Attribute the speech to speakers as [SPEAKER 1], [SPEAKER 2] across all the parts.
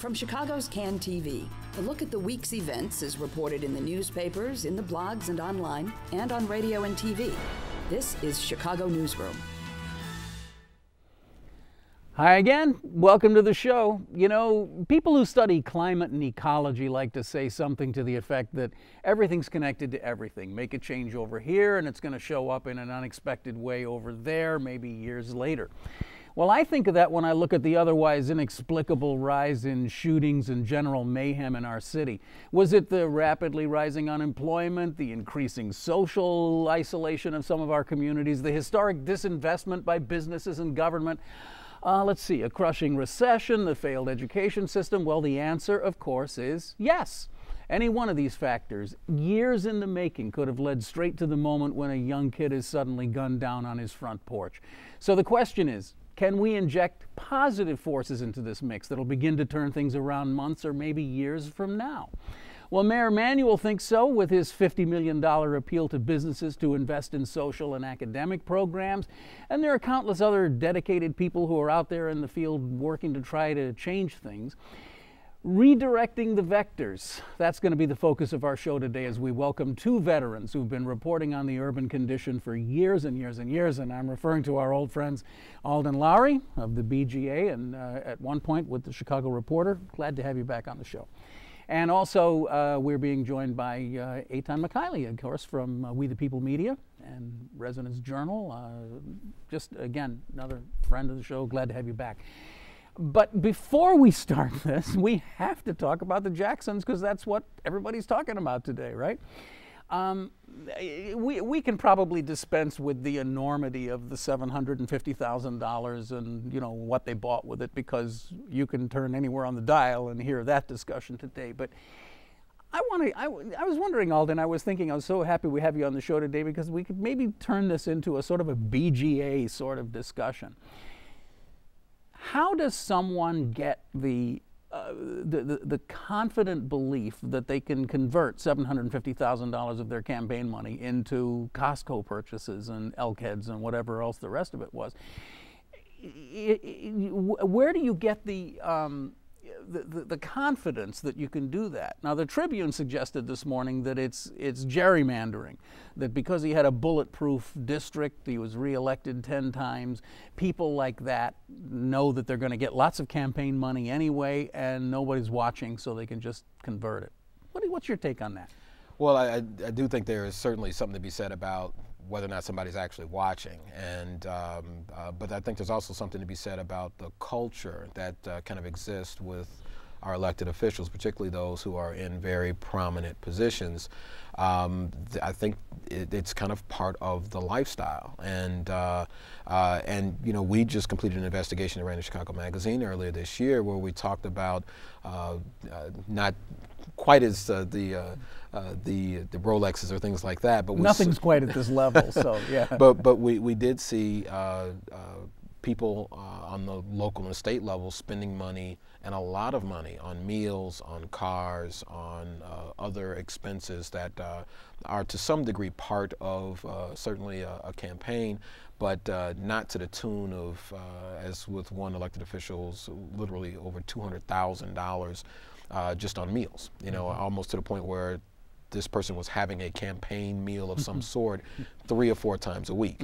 [SPEAKER 1] From Chicago's CAN TV, a look at the week's events is reported in the newspapers, in the blogs and online, and on radio and TV. This is Chicago Newsroom.
[SPEAKER 2] Hi again. Welcome to the show. You know, people who study climate and ecology like to say something to the effect that everything's connected to everything. Make a change over here and it's going to show up in an unexpected way over there, maybe years later. Well, I think of that when I look at the otherwise inexplicable rise in shootings and general mayhem in our city. Was it the rapidly rising unemployment, the increasing social isolation of some of our communities, the historic disinvestment by businesses and government? Let's see, a crushing recession, the failed education system? Well, the answer, of course, is yes. Any one of these factors, years in the making, could have led straight to the moment when a young kid is suddenly gunned down on his front porch. So the question is, can we inject positive forces into this mix that'll begin to turn things around months or maybe years from now? Well, Mayor Emanuel thinks so with his $50 million appeal to businesses to invest in social and academic programs. And there are countless other dedicated people who are out there in the field working to try to change things. Redirecting the vectors. That's going to be the focus of our show today as we welcome two veterans who've been reporting on the urban condition for years and years and years. And I'm referring to our old friends Alden Loury of the BGA and at one point with the Chicago Reporter. Glad to have you back on the show. And also we're being joined by Michaeli, of course, from We the People Media and Residence Journal. Just, again, another friend of the show. Glad to have you back. But before we start this, we have to talk about the Jacksons because that's what everybody's talking about today, right? We can probably dispense with the enormity of the $750,000 and, you know, what they bought with it because you can turn anywhere on the dial and hear that discussion today. But I was wondering, Alden, I was thinking I was so happy we have you on the show today because we could maybe turn this into a sort of a BGA sort of discussion. How does someone get the confident belief that they can convert $750,000 of their campaign money into Costco purchases and elk heads and whatever else the rest of it was? Where do you get the confidence that you can do that? Now, the Tribune suggested this morning that it's gerrymandering, that because he had a bulletproof district, he was reelected 10 times, people like that know that they're going to get lots of campaign money anyway, and nobody's watching, so they can just convert it. What's your take on that?
[SPEAKER 3] Well, I do think there is certainly something to be said about whether or not somebody's actually watching, and but I think there's also something to be said about the culture that kind of exists with our elected officials, particularly those who are in very prominent positions. I think it's kind of part of the lifestyle, and you know, we just completed an investigation that ran in Chicago Magazine earlier this year where we talked about not quite as the Rolexes or things like that, but
[SPEAKER 2] nothing's quite at this level. So yeah.
[SPEAKER 3] But we did see people on the local and state level spending money, and a lot of money, on meals, on cars, on other expenses that are to some degree part of certainly a campaign, but not to the tune of, as with one elected official's, literally over $200,000 just on meals, you know, almost to the point where this person was having a campaign meal of some sort 3 or 4 times a week.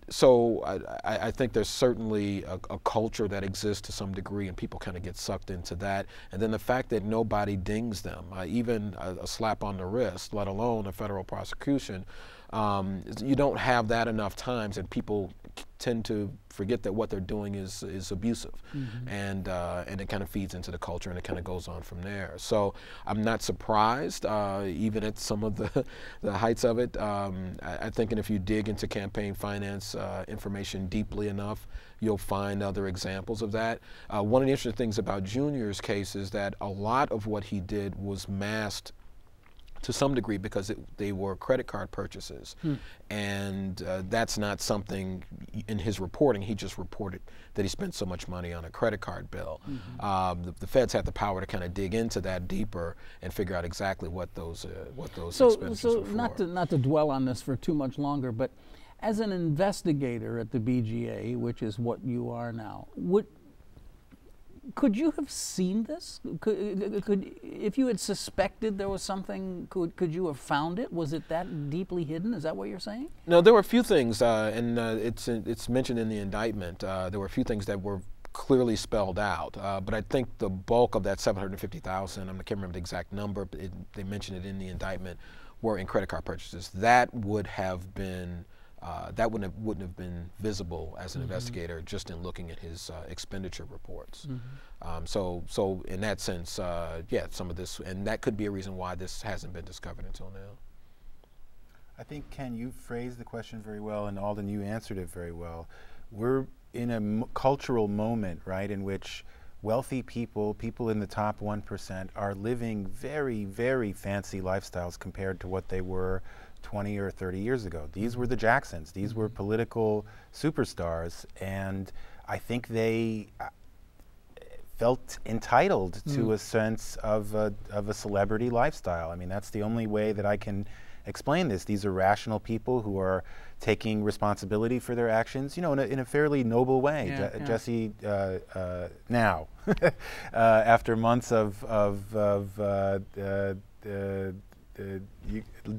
[SPEAKER 3] So I think there's certainly a culture that exists to some degree, and people kind of get sucked into that. And then the fact that nobody dings them, even a slap on the wrist, let alone a federal prosecution, you don't have that enough times, and people tend to forget that what they're doing is abusive, and it kind of feeds into the culture, and it kind of goes on from there. So I'm not surprised, even at some of the heights of it. I think, and if you dig into campaign finance information deeply enough, you'll find other examples of that. One of the interesting things about Junior's case is that a lot of what he did was masked to some degree because they were credit card purchases. And that's not something in his reporting. He just reported that he spent so much money on a credit card bill. The feds had the power to kind of dig into that deeper and figure out exactly what those expenditures were for.
[SPEAKER 2] Not to dwell on this for too much longer, but as an investigator at the BGA, which is what you are now, Could you have seen this? If you had suspected there was something, could you have found it? Was it that deeply hidden? Is that what you're saying?
[SPEAKER 3] No, there were a few things, and it's mentioned in the indictment. There were a few things that were clearly spelled out, but I think the bulk of that 750,000, I can't remember the exact number, but they mentioned it in the indictment, were in credit card purchases. That would have been that wouldn't have been visible as an investigator just in looking at his expenditure reports. So in that sense, yeah, some of this, and that could be a reason why this hasn't been discovered until now.
[SPEAKER 4] I think, Ken, you phrased the question very well, and Alden, you answered it very well. We're in a cultural moment, right, in which wealthy people in the top 1%, are living very, very fancy lifestyles compared to what they were 20 or 30 years ago. These were the Jacksons. These were political superstars, and I think they felt entitled to a sense of a celebrity lifestyle. I mean, that's the only way that I can explain this. These are rational people who are taking responsibility for their actions, you know, in a fairly noble way. Jesse, now, after months of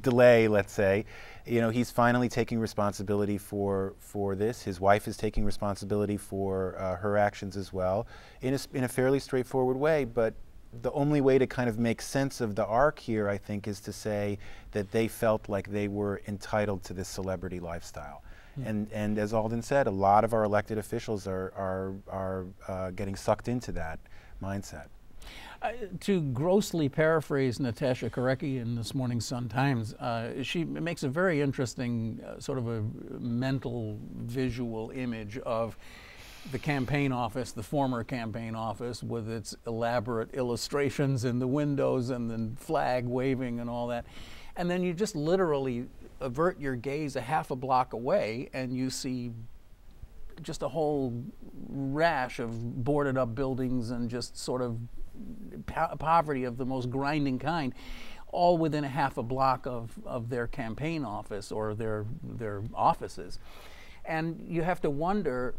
[SPEAKER 4] delay, let's say, you know, he's finally taking responsibility for this. His wife is taking responsibility for her actions as well, in a fairly straightforward way. But the only way to kind of make sense of the arc here, I think, is to say that they felt like they were entitled to this celebrity lifestyle. And as Alden said, a lot of our elected officials are getting sucked into that mindset.
[SPEAKER 2] To grossly paraphrase Natasha Korecki in this morning's Sun-Times, she makes a very interesting sort of a mental visual image of the campaign office, the former campaign office, with its elaborate illustrations in the windows and the flag waving and all that. And then you just literally avert your gaze a half a block away and you see just a whole rash of boarded up buildings and just sort of poverty of the most grinding kind, all within a half a block of their campaign office or their offices. And you have to wonder,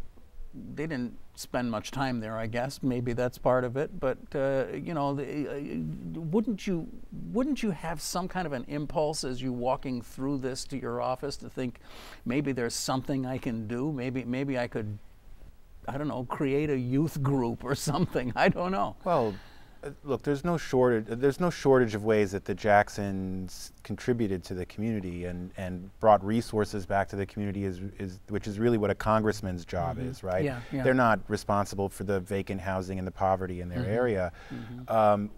[SPEAKER 2] they didn't spend much time there, I guess. Maybe that's part of it. But you know, wouldn't you have some kind of an impulse as you walking through this to your office to think, maybe there's something I can do? Maybe I could, I don't know, create a youth group or something. I don't know.
[SPEAKER 4] Well, look, there's no shortage of ways that the Jacksons contributed to the community and brought resources back to the community, which is really what a congressman's job is, right?
[SPEAKER 2] Yeah.
[SPEAKER 4] They're not responsible for the vacant housing and the poverty in their area.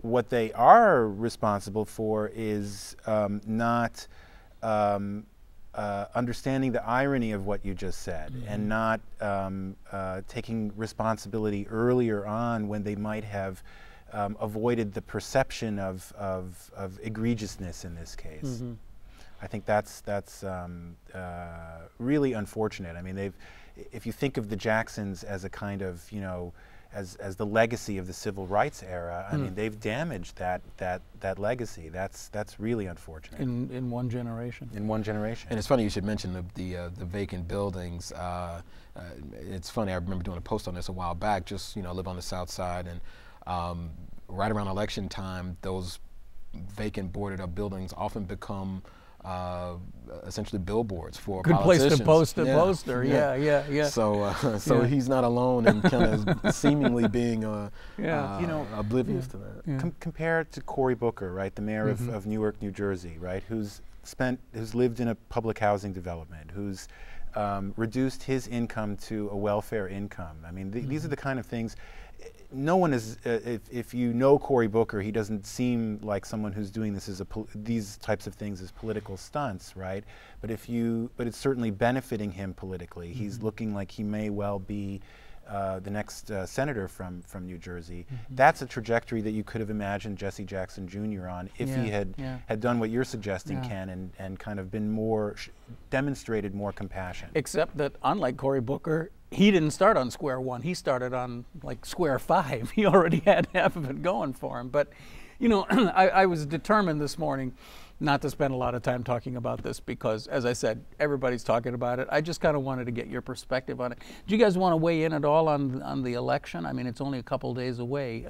[SPEAKER 4] What they are responsible for is not understanding the irony of what you just said, and not taking responsibility earlier on when they might have avoided the perception of egregiousness in this case. I think that's really unfortunate. I mean, if you think of the Jacksons as a kind of, you know, as the legacy of the civil rights era, I mean, they've damaged that legacy. That's really unfortunate.
[SPEAKER 2] In one generation.
[SPEAKER 4] In one generation.
[SPEAKER 3] And it's funny you should mention the vacant buildings. It's funny, I remember doing a post on this a while back. Just, you know, live on the South Side, and right around election time, those vacant, boarded up buildings often become essentially billboards for
[SPEAKER 2] good
[SPEAKER 3] politicians.
[SPEAKER 2] Place to post a poster. Yeah.
[SPEAKER 3] So he's not alone in kind of seemingly being
[SPEAKER 4] you know,
[SPEAKER 3] oblivious to that.
[SPEAKER 4] Compare it to Cory Booker, right, the mayor of Newark, New Jersey, right, who's lived in a public housing development, who's reduced his income to a welfare income. I mean, these are the kind of things. No one is, if you know Cory Booker, he doesn't seem like someone who's doing this as these types of things as political stunts, right? But it's certainly benefiting him politically. He's looking like he may well be the next senator from New Jersey. That's a trajectory that you could have imagined Jesse Jackson Jr. on if he had done what you're suggesting, Ken, and kind of been more, demonstrated more compassion.
[SPEAKER 2] Except that, unlike Cory Booker, he didn't start on square one. He started on like square 5. He already had half of it going for him. But You know, I was determined this morning not to spend a lot of time talking about this because, as I said, everybody's talking about it. I just kind of wanted to get your perspective on it. Do you guys want to weigh in at all on the election? I mean, it's only a couple days away.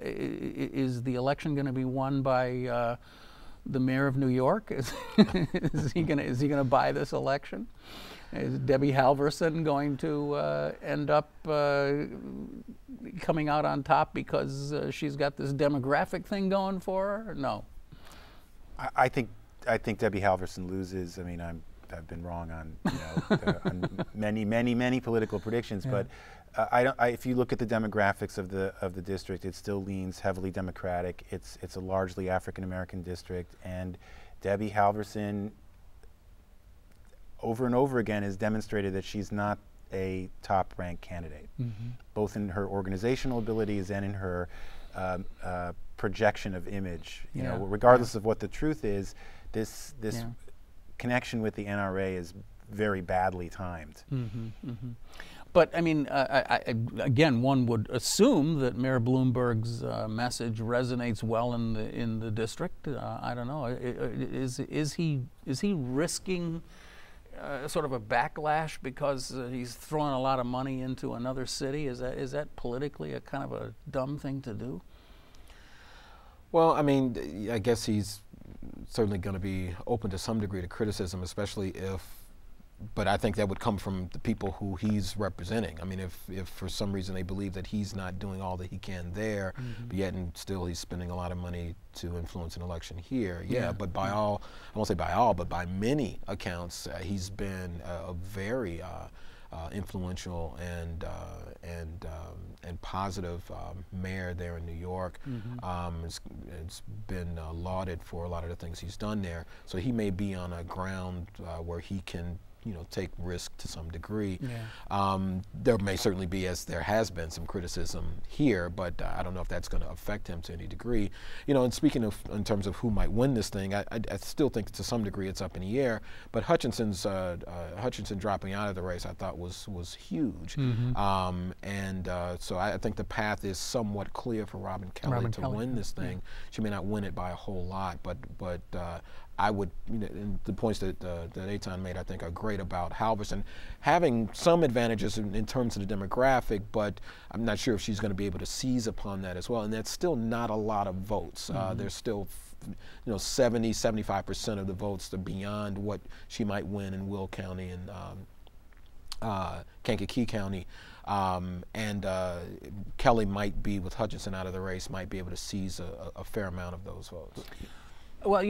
[SPEAKER 2] Is the election going to be won by the mayor of New York? Is he gonna buy this election? Is Debbie Halverson going to end up coming out on top because she's got this demographic thing going for her? No.
[SPEAKER 4] I think Debbie Halverson loses. I mean, I've been wrong on on many political predictions,
[SPEAKER 2] Yeah.
[SPEAKER 4] but if you look at the demographics of the district, it still leans heavily Democratic. It's a largely African American district, and Debbie Halverson over and over again has demonstrated that she's not a top-ranked candidate, both in her organizational abilities and in her projection of image. You know, regardless of what the truth is, this connection with the NRA is very badly timed.
[SPEAKER 2] But I mean, again, one would assume that Mayor Bloomberg's message resonates well in the district. I don't know. Is he risking sort of a backlash because he's throwing a lot of money into another city? Is that politically a kind of a dumb thing to do?
[SPEAKER 3] Well, I mean, I guess he's certainly going to be open to some degree to criticism, especially if. But I think that would come from the people who he's representing. I mean, if for some reason they believe that he's not doing all that he can there, but yet and still he's spending a lot of money to influence an election here. But by all, I won't say by all, but by many accounts, he's been a very influential and positive mayor there in New York. It's been lauded for a lot of the things he's done there. So he may be on a ground where he can take risk to some degree. There may certainly be, as there has been, some criticism here, but I don't know if that's going to affect him to any degree. And speaking of in terms of who might win this thing, I still think to some degree it's up in the air. But Hutchinson dropping out of the race, I thought was huge. So I think the path is somewhat clear for Robin Kelly to win this thing. She may not win it by a whole lot, but I would, and the points that Eitan made, I think, are great about Halverson having some advantages in terms of the demographic, but I'm not sure if she's going to be able to seize upon that as well. And that's still not a lot of votes. There's still, 70, 75% of the votes are beyond what she might win in Will County and Kankakee County. Kelly might be, with Hutchinson out of the race, might be able to seize a fair amount of those votes.
[SPEAKER 2] Well,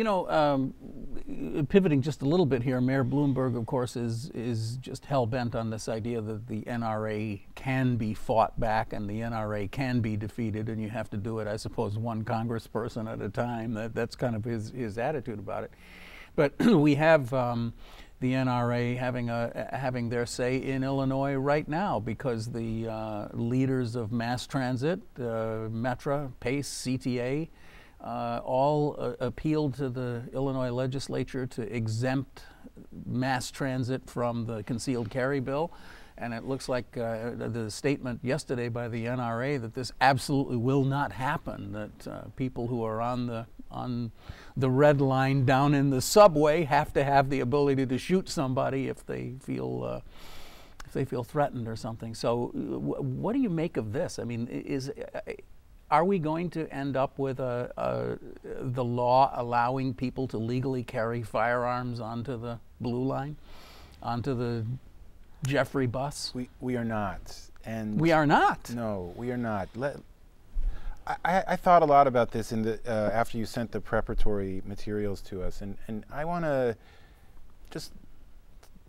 [SPEAKER 2] pivoting just a little bit here, Mayor Bloomberg, of course, is just hell-bent on this idea that the NRA can be fought back and the NRA can be defeated, and you have to do it, I suppose, one congressperson at a time. That's kind of his attitude about it. But we have the NRA having their say in Illinois right now because the leaders of mass transit, Metra, PACE, CTA, all appealed to the Illinois legislature to exempt mass transit from the concealed carry bill. And it looks like the statement yesterday by the NRA that this absolutely will not happen, that people who are on the red line down in the subway have to have the ability to shoot somebody if they feel threatened or something. So what do you make of this? I mean, are we going to end up with the law allowing people to legally carry firearms onto the blue line, onto the Jeffrey bus?
[SPEAKER 4] We are not. And
[SPEAKER 2] we are not?
[SPEAKER 4] No, we are not. I thought a lot about this after you sent the preparatory materials to us, and I want to just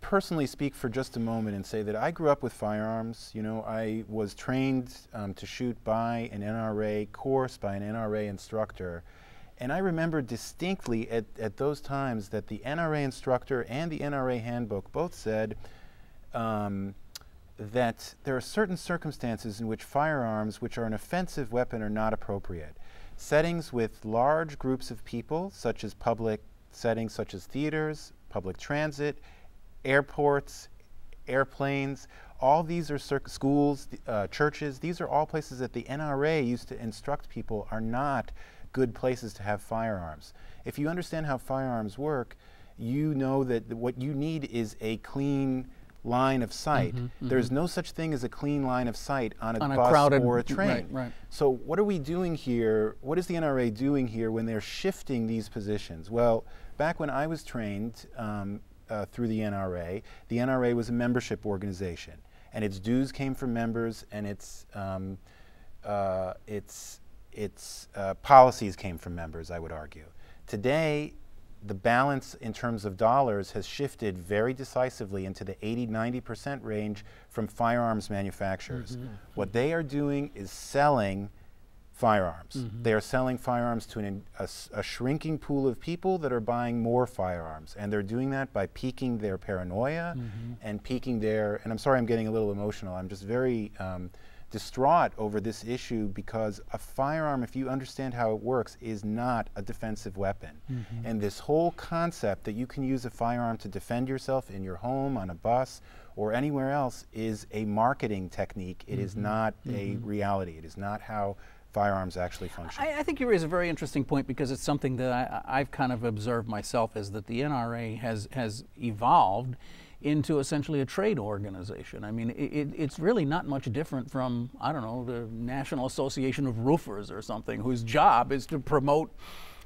[SPEAKER 4] personally speak for just a moment and say that I grew up with firearms. I was trained to shoot by an NRA course, by an NRA instructor. And I remember distinctly at those times that the NRA instructor and the NRA handbook both said that there are certain circumstances in which firearms, which are an offensive weapon, are not appropriate. Settings with large groups of people, such as public settings such as theaters, public transit, airports, airplanes, all these are schools, churches, these are all places that the NRA used to instruct people are not good places to have firearms. If you understand how firearms work, you know that what you need is a clean line of sight. There's no such thing as a clean line of sight on a bus
[SPEAKER 2] crowded,
[SPEAKER 4] or a train.
[SPEAKER 2] right, right.
[SPEAKER 4] So what are we doing here? What is the NRA doing here when they're shifting these positions? Well, back when I was trained through the NRA was a membership organization, and its dues came from members, and its policies came from members, I would argue. Today, the balance in terms of dollars has shifted very decisively into the 80–90% range from firearms manufacturers. What they are doing is selling firearms. They are selling firearms to a shrinking pool of people that are buying more firearms, and they're doing that by piquing their paranoia and piquing their, and I'm sorry I'm getting a little emotional, I'm just very distraught over this issue, because a firearm, if you understand how it works, is not a defensive weapon. And this whole concept that you can use a firearm to defend yourself in your home, on a bus, or anywhere else is a marketing technique. It is not a reality. It is not how firearms actually function.
[SPEAKER 2] I think you raise a very interesting point, because it's something that I've kind of observed myself, is that the NRA has evolved into essentially a trade organization. I mean, it's really not much different from, I don't know, the National Association of Roofers or something, whose job is to promote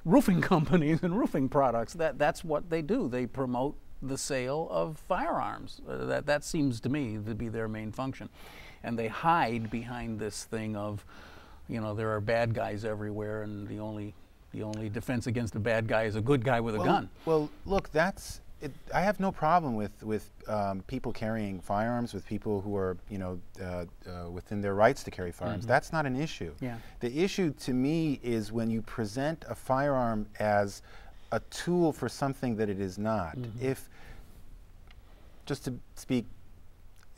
[SPEAKER 2] roofing companies and roofing products. That's what they do. They promote the sale of firearms. That seems to me to be their main function. And they hide behind this thing of, you know, there are bad guys everywhere, and the only defense against a bad guy is a good guy with a gun.
[SPEAKER 4] Well, look, that's it. I have no problem with people carrying firearms, with people who are, you know, within their rights to carry firearms. That's not an issue.
[SPEAKER 2] Yeah.
[SPEAKER 4] The issue to me is when you present a firearm as a tool for something that it is not. If, just to speak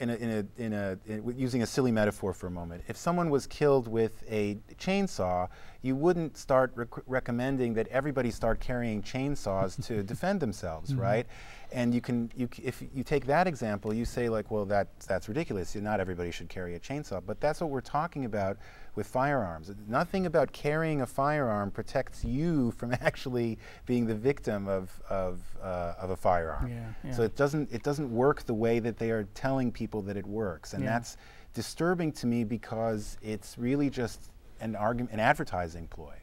[SPEAKER 4] using a silly metaphor for a moment, if someone was killed with a chainsaw, you wouldn't start recommending that everybody start carrying chainsaws to defend themselves, right? And if you take that example, you say, like, well, that's ridiculous. Not everybody should carry a chainsaw. But that's what we're talking about with firearms. Nothing about carrying a firearm protects you from actually being the victim of a firearm. So it doesn't work the way that they are telling people that it works, and that's disturbing to me, because it's really just an advertising ploy.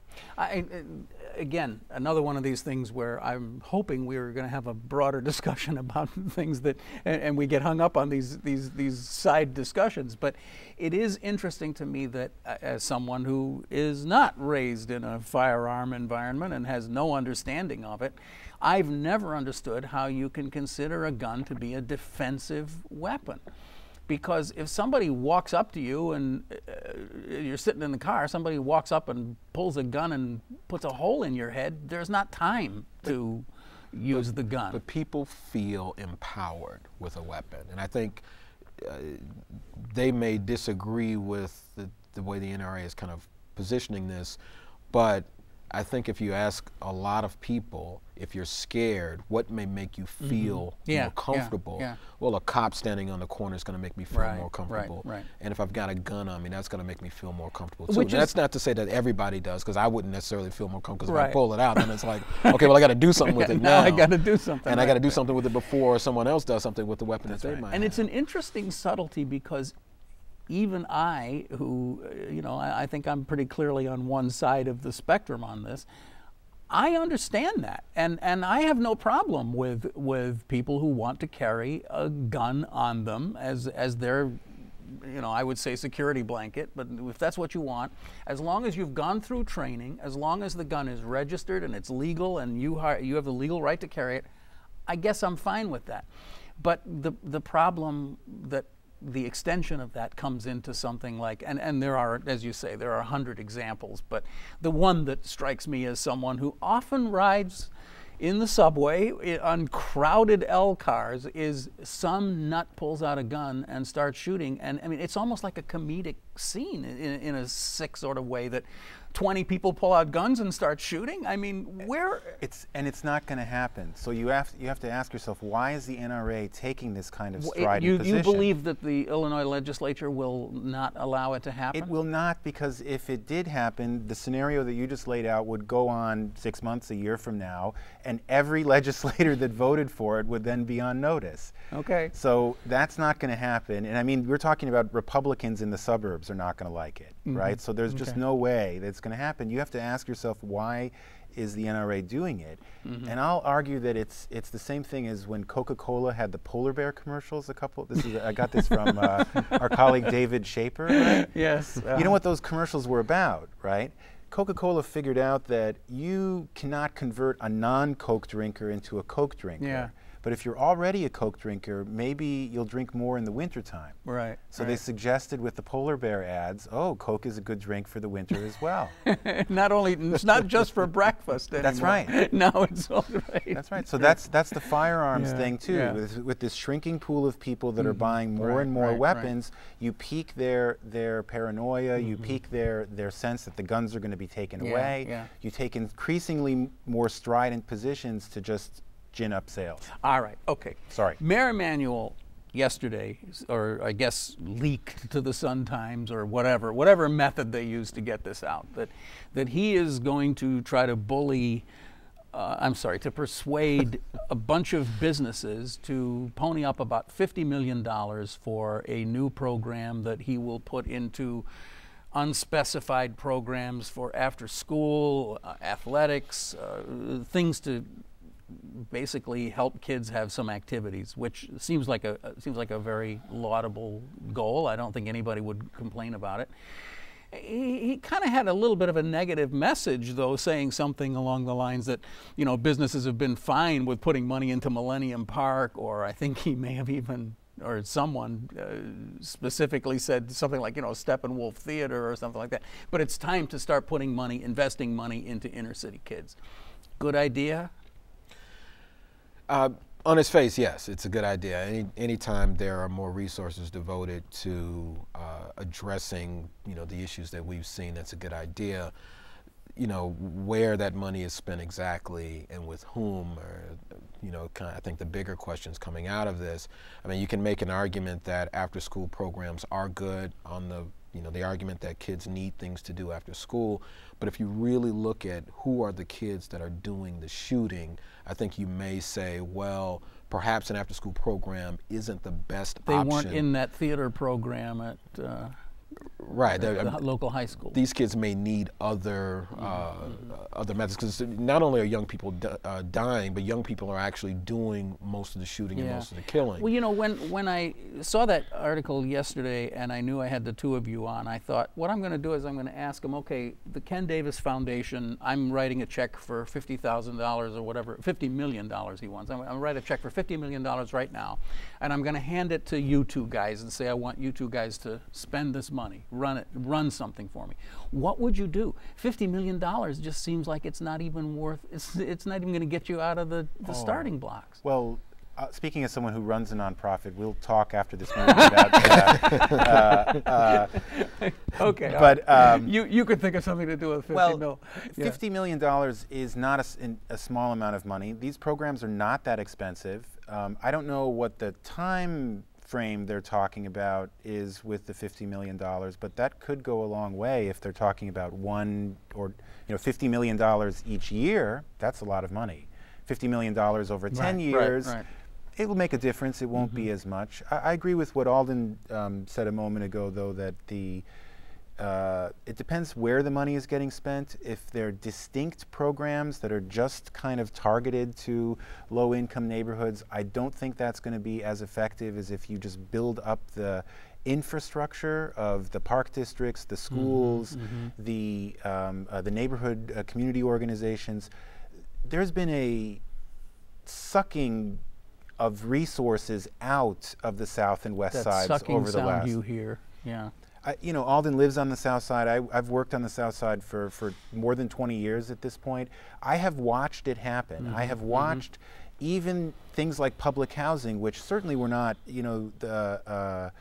[SPEAKER 2] Again, another one of these things where I'm hoping we're going to have a broader discussion about things that, and we get hung up on these side discussions. But it is interesting to me that, as someone who is not raised in a firearm environment and has no understanding of it, I've never understood how you can consider a gun to be a defensive weapon. Because if somebody walks up to you and you're sitting in the car, somebody walks up and pulls a gun and puts a hole in your head, there's not time to use the gun.
[SPEAKER 3] But people feel empowered with a weapon. And I think they may disagree with the way the NRA is kind of positioning this, but I think if you ask a lot of people, if you're scared, what may make you feel more comfortable? Well, a cop standing on the corner is going to make me feel more comfortable. And if I've got a gun on me, that's going to make me feel more comfortable too. That's not to say that everybody does, because I wouldn't necessarily feel more comfortable, because if I pull it out, then it's like, okay, well, I got to do something with it now.
[SPEAKER 2] I got to do something.
[SPEAKER 3] And I got to do something with it before someone else does something with the weapon that they might have.
[SPEAKER 2] And it's an interesting subtlety, because even I, who, you know, I think I'm pretty clearly on one side of the spectrum on this, I understand that, and I have no problem with people who want to carry a gun on them as their, you know, I would say security blanket, but if that's what you want, as long as you've gone through training, as long as the gun is registered and it's legal and you have the legal right to carry it, I guess I'm fine with that. But the problem that the extension of that comes into something like, and there are, as you say, there are 100 examples, but the one that strikes me as someone who often rides in the subway on crowded L cars is some nut pulls out a gun and starts shooting, and I mean, it's almost like a comedic scene in a sick sort of way that 20 people pull out guns and start shooting? I mean, where?
[SPEAKER 4] It's not going to happen. So you have to ask yourself, why is the NRA taking this kind of strident position?
[SPEAKER 2] You believe that the Illinois legislature will not allow it to happen?
[SPEAKER 4] It will not, because if it did happen, the scenario that you just laid out would go on 6 months, a year from now, and every legislator that voted for it would then be on notice.
[SPEAKER 2] Okay.
[SPEAKER 4] So that's not going to happen. And I mean, we're talking about Republicans in the suburbs are not going to like it, right? So there's just no way that it's going to happen. You have to ask yourself, why is the NRA doing it? And I'll argue that it's the same thing as when Coca-Cola had the polar bear commercials. I got this from our colleague David Shaper. Right?
[SPEAKER 2] Yes.
[SPEAKER 4] You know what those commercials were about, right? Coca-Cola figured out that you cannot convert a non-Coke drinker into a Coke drinker.
[SPEAKER 2] Yeah.
[SPEAKER 4] But if you're already a Coke drinker, maybe you'll drink more in the wintertime.
[SPEAKER 2] Right.
[SPEAKER 4] So they suggested with the polar bear ads, oh, Coke is a good drink for the winter as well.
[SPEAKER 2] It's not just for breakfast anymore.
[SPEAKER 4] That's right.
[SPEAKER 2] No, it's all right.
[SPEAKER 4] That's right. So that's the firearms thing too.
[SPEAKER 2] Yeah.
[SPEAKER 4] With this shrinking pool of people that are buying more and more weapons, you pique their paranoia, you pique their sense that the guns are going to be taken away.
[SPEAKER 2] Yeah.
[SPEAKER 4] You take increasingly more strident positions to just gin up sales.
[SPEAKER 2] All right, okay.
[SPEAKER 4] Sorry.
[SPEAKER 2] Mayor Emanuel yesterday, or I guess leaked to the Sun-Times or whatever method they used to get this out, that he is going to try to to persuade a bunch of businesses to pony up about $50 million for a new program that he will put into unspecified programs for after school, athletics, things to basically help kids have some activities, which seems like a very laudable goal. I don't think anybody would complain about it. He kind of had a little bit of a negative message, though, saying something along the lines that, you know, businesses have been fine with putting money into Millennium Park, or I think he may have even, or someone specifically said something like, you know, Steppenwolf Theater or something like that. But it's time to start investing money into inner city kids. Good idea?
[SPEAKER 3] On its face, yes, it's a good idea. Anytime there are more resources devoted to addressing, you know, the issues that we've seen, that's a good idea. You know, where that money is spent exactly and with whom, or, you know, I think the bigger questions coming out of this. I mean, you can make an argument that after-school programs are good on the argument that kids need things to do after school. But if you really look at who are the kids that are doing the shooting, I think you may say, well, perhaps an after-school program isn't the best option.
[SPEAKER 2] They weren't in that theater program at the local high school.
[SPEAKER 3] These kids may need other methods, because not only are young people dying, but young people are actually doing most of the shooting and most of the killing.
[SPEAKER 2] Well, you know, when I saw that article yesterday and I knew I had the two of you on, I thought, what I'm going to do is I'm going to ask them, okay, the Ken Davis Foundation, I'm writing a check for $50,000 or whatever, $50 million he wants. I'm going to write a check for $50 million right now, and I'm going to hand it to you two guys and say, I want you two guys to spend this money, run something for me. What would you do? $50 million just seems like it's not even worth, it's not even going to get you out of the starting blocks.
[SPEAKER 4] Well, speaking as someone who runs a nonprofit, we'll talk after this meeting about that.
[SPEAKER 2] Okay,
[SPEAKER 4] but
[SPEAKER 2] you could think of something to do with $50 million.
[SPEAKER 4] $50 million is not a small amount of money. These programs are not that expensive. I don't know what the time frame they're talking about is with the $50 million, but that could go a long way if they're talking about $50 million each year. That's a lot of money. $50 million over 10 years. Right. It will make a difference. It won't be as much. I agree with what Alden said a moment ago, though, that it depends where the money is getting spent. If they're distinct programs that are just kind of targeted to low-income neighborhoods, I don't think that's going to be as effective as if you just build up the infrastructure of the park districts, the schools, the neighborhood community organizations. There's been a sucking of resources out of the south and west sides over the last.
[SPEAKER 2] You hear, yeah.
[SPEAKER 4] You know, Alden lives on the south side. I've worked on the south side for more than 20 years at this point. I have watched it happen. I have watched even things like public housing, which certainly were not, you know,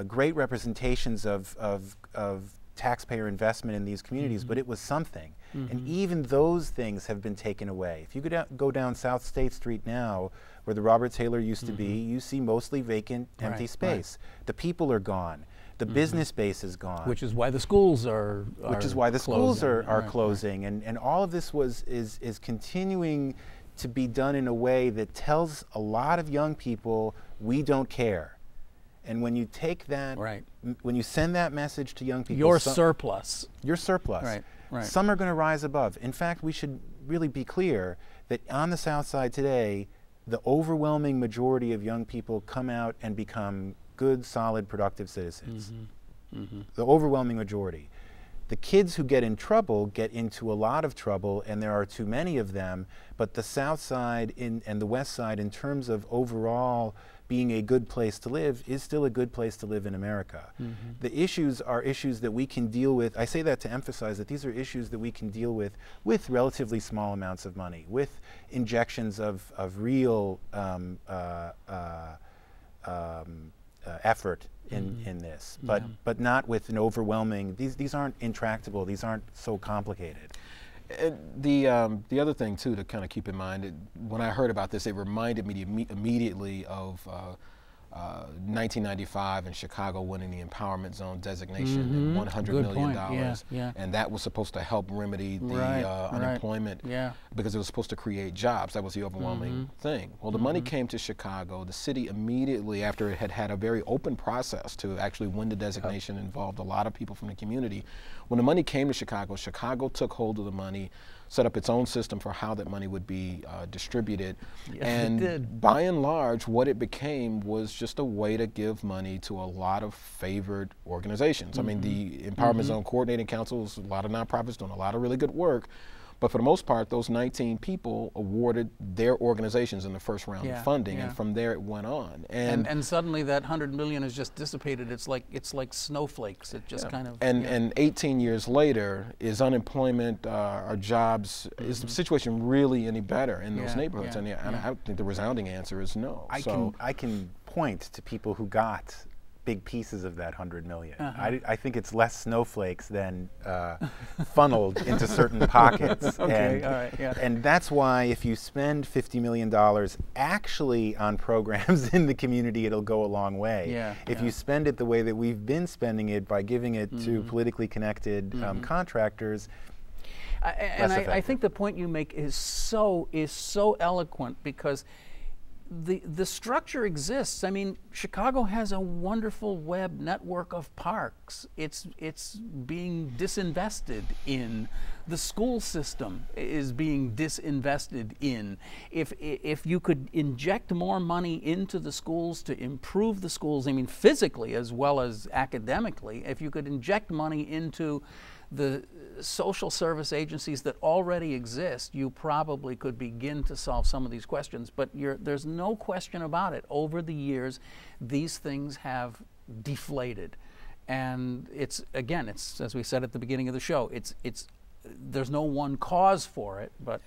[SPEAKER 4] great representations of taxpayer investment in these communities, but it was something. And even those things have been taken away. If you go down South State Street now, where the Robert Taylor used to be, you see mostly vacant, empty space. The people are gone. The business base is gone.
[SPEAKER 2] Which is why the schools are
[SPEAKER 4] Which is why the schools are closing.
[SPEAKER 2] Right.
[SPEAKER 4] And all of this is continuing to be done in a way that tells a lot of young people, we don't care. And when you take that, when you send that message to young people,
[SPEAKER 2] you're surplus.
[SPEAKER 4] You're surplus.
[SPEAKER 2] Right.
[SPEAKER 4] Some are going to rise above. In fact, we should really be clear that on the South Side today, the overwhelming majority of young people come out and become good, solid, productive citizens. The overwhelming majority. The kids who get in trouble get into a lot of trouble, and there are too many of them, but the South Side and the West Side, in terms of overall being a good place to live, is still a good place to live in America. The issues are issues that we can deal with. I say that to emphasize that these are issues that we can deal with relatively small amounts of money, with injections of real effort in this, but not with an overwhelming. These aren't intractable. These aren't so complicated.
[SPEAKER 3] The other thing too to kind of keep in mind, when I heard about this, it reminded me immediately of 1995 in Chicago winning the Empowerment Zone designation and $100 million, and that was supposed to help remedy the unemployment because it was supposed to create jobs. That was the overwhelming thing. Well, the money came to Chicago. The city immediately, after it had had a very open process to actually win the designation, involved a lot of people from the community. When the money came to Chicago, Chicago took hold of the money, set up its own system for how that money would be distributed. And by and large, what it became was just a way to give money to a lot of favored organizations. I mean, the Empowerment Zone Coordinating Councils, a lot of nonprofits doing a lot of really good work. But for the most part, those 19 people awarded their organizations in the first round of funding, and from there it went on.
[SPEAKER 2] And suddenly that $100 million is just dissipated. It's like snowflakes. It just kind of.
[SPEAKER 3] And 18 years later, is unemployment, are jobs, is the situation really any better in those neighborhoods? And I think the resounding answer is no.
[SPEAKER 4] I can point to people who got big pieces of that $100 million. I think it's less snowflakes than funneled into certain pockets. And that's why if you spend $50 million actually on programs in the community, it'll go a long way. If you spend it the way that we've been spending it, by giving it to politically connected contractors,
[SPEAKER 2] I think the point you make is so eloquent, because the structure exists. I mean, Chicago has a wonderful web network of parks. It's being disinvested in. The school system is being disinvested in. If you could inject more money into the schools to improve the schools, I mean physically as well as academically, if you could inject money into the social service agencies that already exist, you probably could begin to solve some of these questions. But there's no question about it. Over the years, these things have deflated. And it's as we said at the beginning of the show, there's no one cause for it, but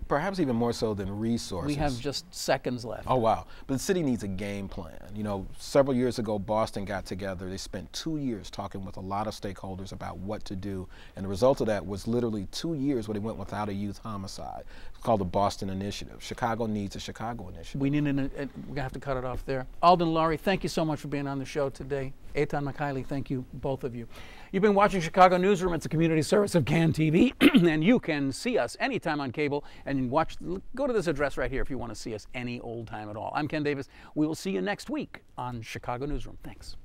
[SPEAKER 3] perhaps even more so than resources.
[SPEAKER 2] We have just seconds left.
[SPEAKER 3] Oh, wow. But the city needs a game plan. You know, several years ago, Boston got together. They spent 2 years talking with a lot of stakeholders about what to do. And the result of that was literally 2 years where they went without a youth homicide. It's called the Boston Initiative. Chicago needs a Chicago initiative.
[SPEAKER 2] We're going to have to cut it off there. Alden Loury, thank you so much for being on the show today. Michaeli, thank you, both of you. You've been watching Chicago Newsroom. It's a community service of CAN TV, and you can see us anytime on cable, and go to this address right here if you want to see us any old time at all. I'm Ken Davis. We will see you next week on Chicago Newsroom. Thanks.